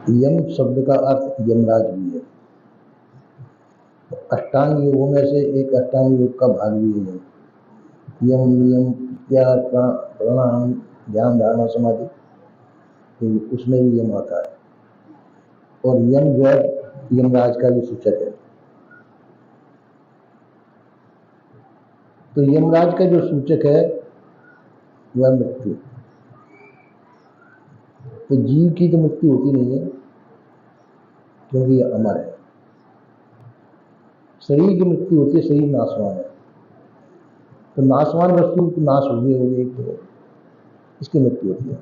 यम शब्द का अर्थ यमराज भी है। अष्टांग योगों में से एक अष्टांग योग का भाग भी है यम, नियम, प्रत्याहार, प्राणायाम, ध्यान, धारणा, समाधि, उसमें भी यम आता है। और यम जो है यमराज का भी सूचक है। तो यमराज का जो सूचक है वह मृत्यु। तो जीव की तो मृत्यु होती नहीं है क्योंकि यह अमर है। शरीर की मृत्यु होती है, शरीर नाशवान है। तो नाशवान वस्तु की नाश हो गई तो इसकी मृत्यु होती है।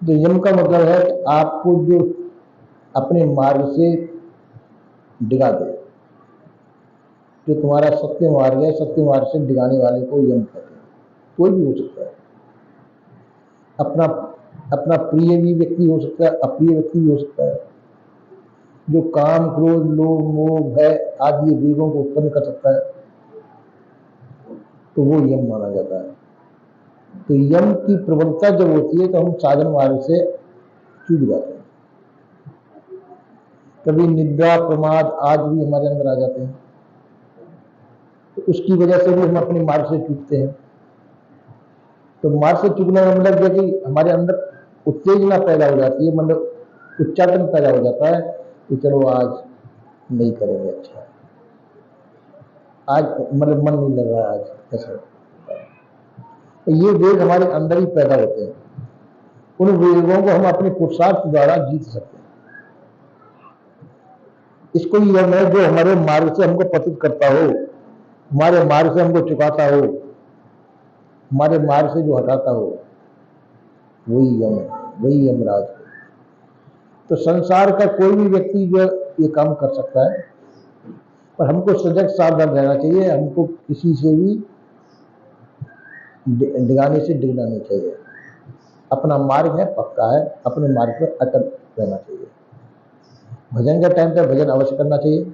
तो यम का मतलब है कि आपको जो अपने मार्ग से डिगा दे, जो तुम्हारा सत्य मार्ग है, सत्य मार्ग से डिगाने वाले को यम कहते हैं। कोई भी हो सकता है, अपना अपना प्रिय भी व्यक्ति हो सकता है, अप्रिय व्यक्ति भी हो सकता है, जो काम, क्रोध, लोभ, मोह, भय आदि वेगों को उत्पन्न कर सकता है, तो वो यम माना जाता है। तो यम की प्रबलता जब होती है तो हम साधन मार्ग से चूक जाते हैं। कभी निद्रा, प्रमाद आदि भी हमारे अंदर आ जाते हैं, तो उसकी वजह से भी हम अपने मार्ग से चूकते हैं। तो मार्ग से चूकने का मतलब है कि हमारे अंदर उत्तेजना पैदा हो जाती है, मतलब उच्चाटन पैदा हो जाता है कि चलो आज नहीं करेंगे, अच्छा आज मतलब मन नहीं लग रहा है, आज ऐसा। तो ये वेग हमारे अंदर ही पैदा होते हैं। उन वेगों को हम अपने पुरुषार्थ द्वारा जीत सकते हैं। इसको यम है जो हमारे मार्ग से हमको पतित करता हो, हमारे मार्ग से हमको चुकाता हो, हमारे मार्ग से जो हटाता हो, वही यम है, वही यमराज है। तो संसार का कोई भी व्यक्ति जो ये काम कर सकता है, पर हमको सजग सावधान रहना चाहिए। हमको किसी से भी डिगाने से डिगना नहीं चाहिए। अपना मार्ग है, पक्का है, अपने मार्ग पर अटल रहना चाहिए। भजन के टाइम पर भजन अवश्य करना चाहिए।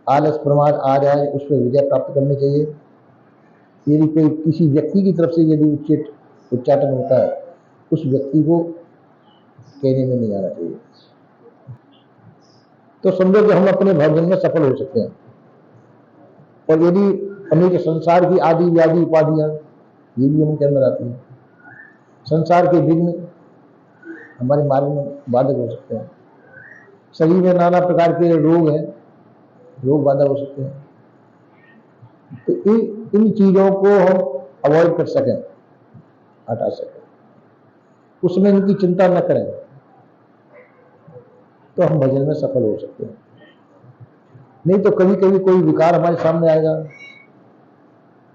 आलस प्रमाद आ जाए उस पर विजय प्राप्त करनी चाहिए। यदि कोई किसी व्यक्ति की तरफ से यदि उच्चाटन होता है, उस व्यक्ति को कहने में नहीं आना चाहिए। तो समझो कि हम अपने भजन में सफल हो सकते हैं। और यदि अनेक संसार की आदि व्याधि उपाधियां ये भी उनके अंदर आती हैं, संसार के विघ्न हमारे मार्ग में बाधक हो सकते हैं। शरीर में नाना प्रकार के रोग हैं, रोग बाधक हो सकते हैं। तो इन चीजों को हम अवॉइड कर सकें, हटा सकें, उसमें इनकी चिंता न करें, तो हम भजन में सफल हो सकते हैं। नहीं तो कभी कभी कोई विकार हमारे सामने आएगा,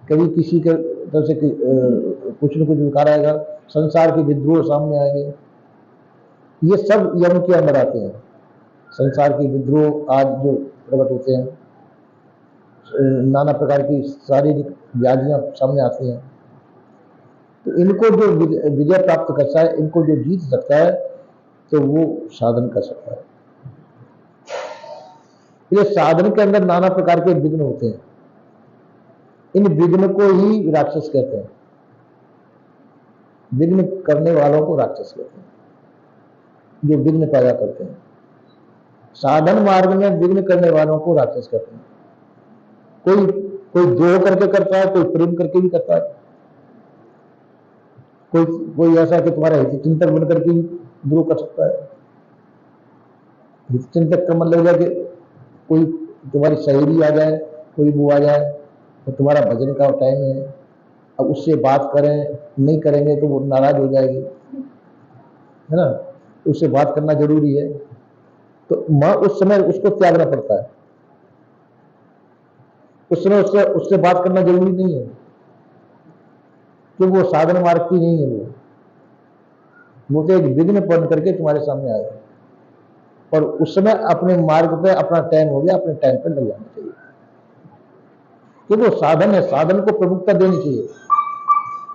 कभी किसी के तरफ से कुछ न कुछ विकार आएगा, संसार के विद्रोह सामने आएंगे। ये सब यम के अंदर आते हैं। संसार के विद्रोह आज जो प्रकट होते हैं, नाना प्रकार की शारीरिक व्याधियां सामने आती हैं, तो इनको जो विजय प्राप्त करता है, इनको जो जीत सकता है, तो वो साधन कर सकता है। ये साधन के अंदर नाना प्रकार के विघ्न होते हैं। इन विघ्न को ही राक्षस कहते हैं। विघ्न करने वालों को राक्षस कहते हैं, जो विघ्न पैदा करते हैं। साधन मार्ग में विघ्न करने वालों को राक्षस कहते हैं। कोई द्रोह करके करता है, कोई प्रेम करके भी करता है, कोई ऐसा कि तुम्हारा हित चिंतक बन करके द्रोह कर सकता है। हित चिंतक का मतलब है कि कोई तुम्हारी सहेली आ जाए, कोई वो आ जाए, तो तुम्हारा भजन का टाइम है, अब उससे बात करें, नहीं करेंगे तो वो नाराज हो जाएगी, है ना। उससे बात करना जरूरी है, तो उस समय उसको त्यागना पड़ता है। उस समय उससे बात करना जरूरी नहीं है, क्योंकि वो साधन मार्ग की नहीं है। वो तो एक विघ्न बन करके तुम्हारे सामने आएगा, और उस समय अपने मार्ग पे अपना टाइम हो गया, अपने टाइम पे लग जाना चाहिए, क्योंकि वो साधन है। साधन को प्रमुखता देनी चाहिए।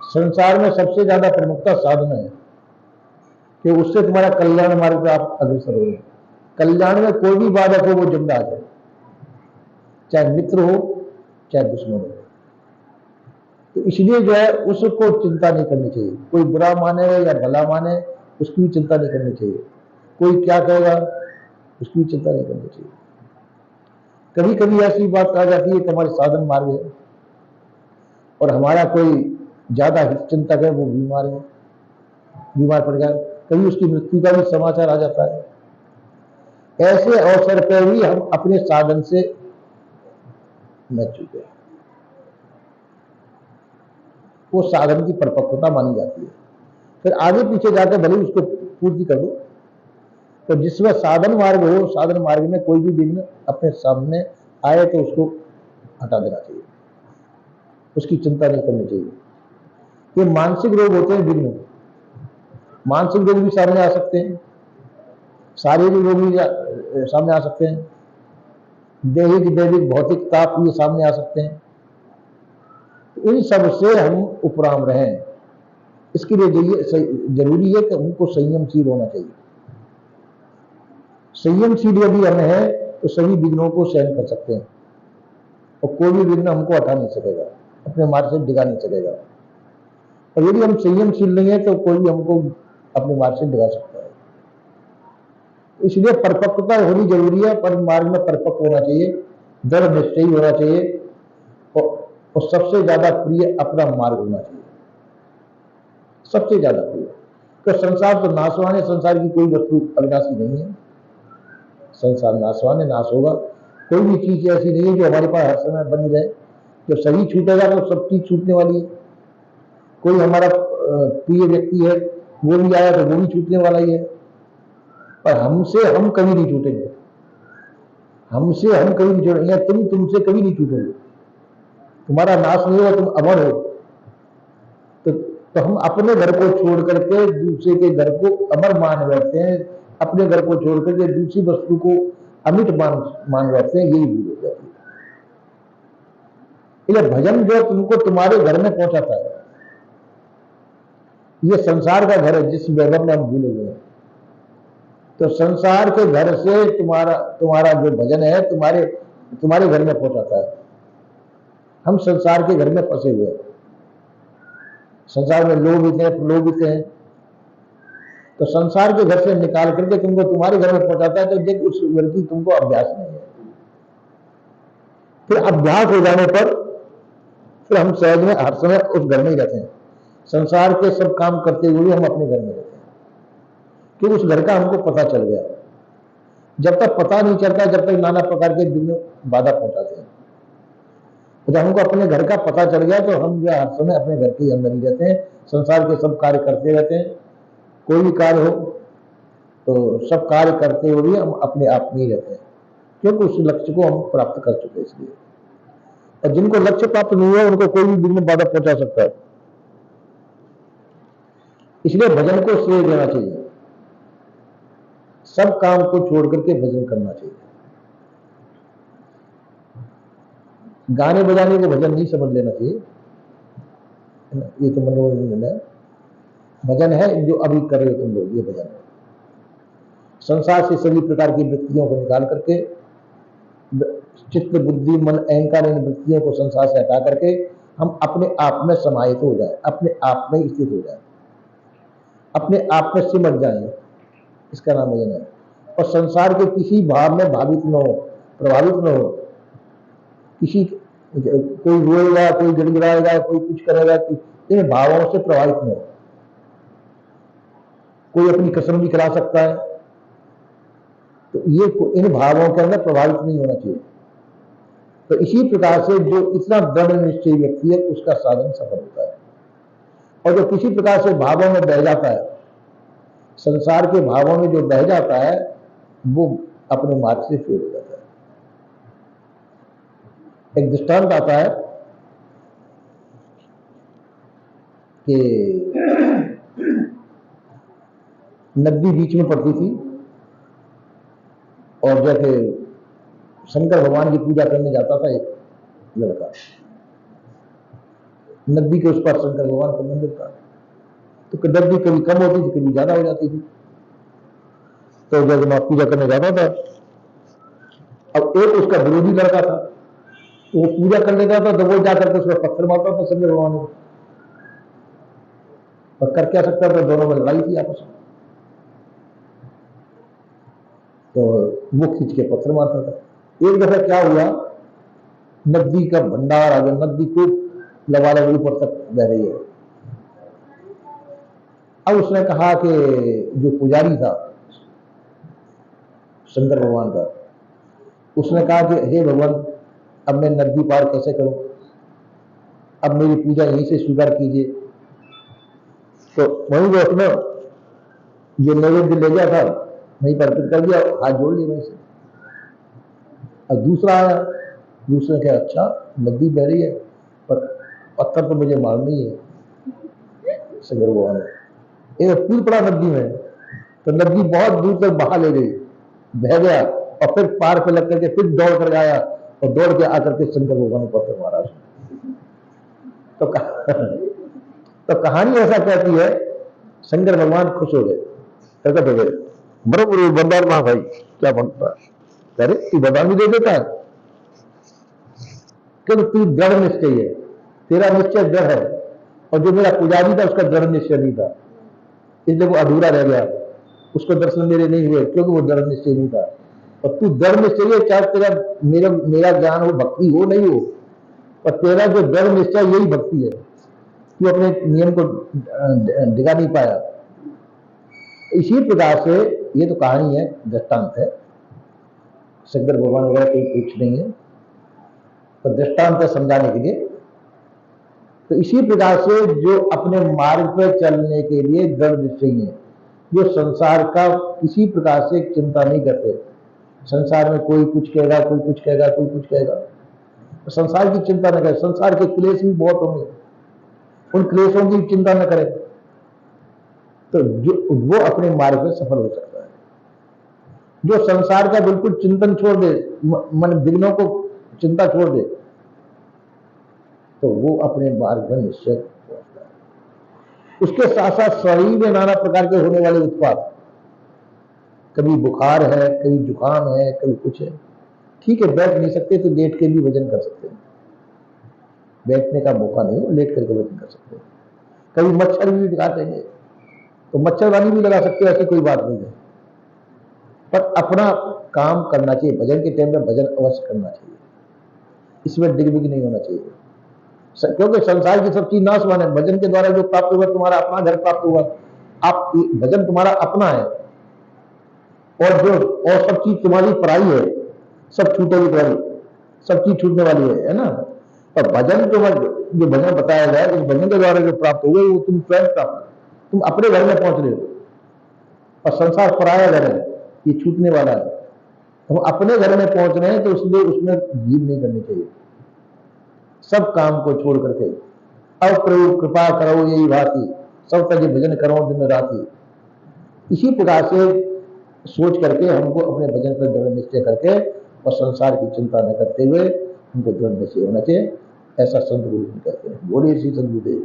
संसार में सबसे ज्यादा प्रमुखता साधन है, कि उससे तुम्हारा कल्याण मार्ग पे आप अग्रसर हो। कल्याण में कोई भी बाधक हो वो जमराज है, चाहे मित्र हो चाहे दुश्मन हो। तो इसलिए जो है उसको चिंता नहीं करनी चाहिए। कोई बुरा माने या भला माने, उसकी भी चिंता नहीं करनी चाहिए। कोई क्या कहेगा उसकी भी चिंता नहीं करनी चाहिए। कभी कभी ऐसी बात आ जाती है कि हमारे साधन मार्ग है और हमारा कोई ज्यादा हित चिंतक है, वो बीमार है, बीमार पड़ जाए, कभी उसकी मृत्यु का भी समाचार आ जाता है। ऐसे अवसर पर भी हम अपने साधन से न चूके, वो साधन की परिपक्वता मानी जाती है। फिर आगे पीछे जाकर भले उसको पूर्ति कर दो, तो जिसमें साधन मार्ग हो, साधन मार्ग में कोई भी विघ्न अपने सामने आए तो उसको हटा देना चाहिए, उसकी चिंता नहीं करनी चाहिए। ये मानसिक रोग होते हैं विघ्न, मानसिक रोग भी सामने आ सकते हैं, शारीरिक रोग भी सामने आ सकते हैं, दैहिक दैविक भौतिक ताप ये सामने आ सकते हैं। इन सब से हम उपराम रहें, इसके लिए जरूरी है कि हमको संयमशील होना चाहिए। संयमशील यदि हम हैं तो सभी विघ्नों को सहन कर सकते हैं और कोई भी विघ्न हमको हटा नहीं सकेगा, अपने मार्ग से डिगा नहीं सकेगा। और यदि हम संयमशील नहीं है तो कोई भी हमको अपने मार्ग से डिगा सकता है। इसलिए परिपक्वता होनी जरूरी है, पर मार्ग में परिपक्व होना चाहिए, दृढ़ निश्चयी होना चाहिए और सबसे ज्यादा प्रिय अपना मार्ग होना चाहिए, सबसे ज्यादा प्रिय। तो संसार तो नाशवान है, संसार की कोई वस्तु अविनाशी नहीं है, संसार नाशवान है, नाश होगा। कोई भी चीज ऐसी नहीं है जो हमारे पास हर समय बनी रहे। जब शरीर छूटेगा तो सब चीज छूटने वाली है। कोई हमारा प्रिय व्यक्ति है वो भी आया तो वो भी छूटने वाला ही है, पर हमसे हम कभी नहीं छूटेंगे, हमसे हम कभी नहीं छूटेंगे, तुमसे कभी नहीं छूटोगे, तुम्हारा नाश नहीं होगा, तुम अमर हो। तो हम अपने घर को छोड़ करके दूसरे के घर को अमर मान बैठते हैं, अपने घर को छोड़ करके दूसरी वस्तु को अमिट मान बैठते हैं, यही भूल हो जाती है। ये भजन जो तुमको तुम्हारे घर में पहुंचाता है, ये संसार का घर है जिस वैभव में हम भूले हुए हैं। तो संसार के घर से तुम्हारा जो भजन है तुम्हारे घर में पहुंचाता है। हम संसार के घर में फंसे हुए हैं, संसार में लोभित हैं, प्रलोभित हैं। तो संसार के घर से निकाल करके तुमको तुम्हारे घर में पहुंचाता है, तो देख उस घर की तुमको अभ्यास नहीं है। फिर अभ्यास हो जाने पर फिर हम सहज में हर समय उस घर में ही रहते हैं, संसार के सब काम करते हुए हम अपने घर में रहते हैं, क्योंकि उस घर का हमको पता चल गया। जब तक पता नहीं चलता, जब तक नाना प्रकार के विघ्न बाधा पहुंचाते हैं। जब हमको अपने घर का पता चल गया तो हम जो हर समय अपने घर के अंदर ही रहते हैं, संसार के सब कार्य करते रहते हैं। कोई भी कार्य हो तो सब कार्य करते हुए भी हम अपने आप में ही रहते हैं, क्योंकि उस लक्ष्य को हम प्राप्त कर चुके हैं। इसलिए और जिनको लक्ष्य प्राप्त नहीं है उनको कोई भी विघ्न बाधा पहुंचा सकता है। इसलिए भजन को श्रेय देना चाहिए, सब काम को छोड़ करके भजन करना चाहिए। गाने बजाने को भजन नहीं समझ लेना चाहिए, ये तो मनोरंजन है। भजन है जो अभी कर रहे हो तुम लोग, ये भजन है। संसार से सभी प्रकार की वृत्तियों को निकाल करके, चित्त बुद्धि मन अहंकार इन वृत्तियों को संसार से हटा करके हम अपने आप में समाहित हो जाए, अपने आप में स्थित हो जाए, अपने आप में सिमट जाए, इसका नाम भजन है। और संसार के किसी भाव में भावित न हो, प्रभावित न हो। किसी कोई रोएगा, कोई गिड़गिड़ाएगा, कोई कुछ करेगा, इन भावों से प्रभावित न हो। कोई अपनी कसम भी खिला सकता है, तो ये इन भावों के अंदर प्रभावित नहीं होना चाहिए। तो इसी प्रकार से जो इतना दृढ़ निश्चयी व्यक्ति है उसका साधन सफल होता है। और जो किसी प्रकार से भावों में बह जाता है, संसार के भावों में जो बह जाता है, वो अपने मार्ग से फेल हो जाता है। एक दृष्टांत आता है कि नदी बीच में पड़ती थी और जैसे शंकर भगवान की पूजा करने जाता था एक लड़का, नदी के उस पर शंकर भगवान का मंदिर था। तो नदी कभी कम होती थी, कभी ज्यादा हो जाती थी। तो जब मैं पूजा करने जाता था, अब एक उसका विरोधी लड़का था, तो वो पूजा कर लेता था, तो वो जाकर के उसमें पत्थर मारता था शंकर भगवान को। और कर क्या सकता था, दोनों में लड़ाई थी आपस में। तो वो खींच के पत्थर मारता था। एक दफा क्या हुआ, नदी का भंडार आ गया, नदी को लबालब ऊपर तक बह रही है। अब उसने कहा कि जो पुजारी था शंकर भगवान का, उसने कहा कि हे भगवान, अब मैं नदी पार कैसे करूं, अब मेरी पूजा यहीं से स्वीकार कीजिए। तो वहीं वो अपना जो नैवेद्य ले गया था वहीं पर अर्पित कर दिया, हाथ जोड़ लिए वहीं से। अब दूसरा आया, दूसरे कहा अच्छा नदी बह रही है पर पत्थर तो मुझे मारना ही है। शंकर भगवान ने एक पुल पड़ा नदी में, तो नदी बहुत दूर तक बहा ले गई, बह गया, और फिर पार पे लग करके फिर दौड़ कर आया, और दौड़ के आकर के शंकर भगवान ने पत्थर मारा। तो तो कहानी ऐसा कहती है, शंकर भगवान खुश हो गए, प्रकट हो गए, बरोबर बरदान वहां भाई क्या बनता है, अरे तू बरदान भी दे देता है, क्योंकि तू दृढ़ निश्चय है, तेरा निश्चय दृढ़ है, और जो मेरा पुजारी था उसका दृढ़ निश्चय नहीं था, इसलिए वो अधूरा रह गया, उसको दर्शन मेरे नहीं हुए क्योंकि वो दृढ़ निश्चय नहीं था। और तू दृढ़ निश्चय है, चाहे तेरा मेरा मेरा ज्ञान हो, भक्ति हो नहीं हो, पर तेरा जो दृढ़ निश्चय यही भक्ति है, तू अपने नियम को डिगा नहीं पाया। इसी प्रकार से ये तो कहानी है, दृष्टांत है, शंकर भगवान वगैरह कोई कुछ नहीं है, पर दृष्टांत है समझाने के लिए। तो इसी प्रकार से जो अपने मार्ग पर चलने के लिए दृढ़ निश्चयी है, जो संसार का किसी प्रकार से चिंता नहीं करते, संसार में कोई कुछ कहेगा, कोई कुछ कहेगा, कोई कुछ कहेगा, तो संसार की चिंता न करें, संसार के क्लेश भी बहुत होंगे, उन क्लेशों की चिंता न करें, तो जो वो अपने मार्ग में सफल हो सकता है। जो संसार का बिल्कुल चिंतन छोड़ दे, मन विघ्नों को चिंता छोड़ दे, तो वो अपने मार्ग में निश्चय पहुंचता है। उसके साथ साथ शरीर में नाना प्रकार के होने वाले उत्पाद, कभी बुखार है, कभी जुकाम है, कभी कुछ है, ठीक है बैठ नहीं सकते तो लेट के भी वजन कर सकते हैं, बैठने का मौका नहीं हो, लेट करके वजन कर सकते हैं। कभी मच्छर भी काट देंगे तो मच्छरदानी भी लगा सकते हो, ऐसी कोई बात नहीं है, पर अपना काम करना चाहिए, भजन के टाइम में भजन अवश्य करना चाहिए, इसमें डिगमिग नहीं होना चाहिए, क्योंकि संसार की सब चीज नाशवान है, भजन के द्वारा जो प्राप्त हुआ तुम्हारा अपना घर प्राप्त हुआ, आप भजन तुम्हारा अपना है, और सब चीज तुम्हारी पराई है, सब छूटेगी तुम्हारी, सब चीज छूटने वाली है ना। और भजन जो भजन बताया गया, उस भजन के द्वारा जो प्राप्त हुए वो तुम स्वयं प्राप्त, तुम अपने घर में पहुंच रहे हो, और संसार पराया घर है, ये छूटने वाला है, हम अपने घर में पहुंच रहे हैं, तो इसलिए उसमें भीड़ नहीं करनी चाहिए, सब काम को छोड़ करके अब प्रभु कृपा करो यही भांति, सब तक भजन करो दिन राति, इसी प्रकार से सोच करके हमको अपने भजन पर दृढ़ निश्चय करके और संसार की चिंता न करते हुए हमको दृढ़ निश्चय होना चाहिए, ऐसा संत गुरु कहते हैं। बोलिए श्री सद्गुरुदेव।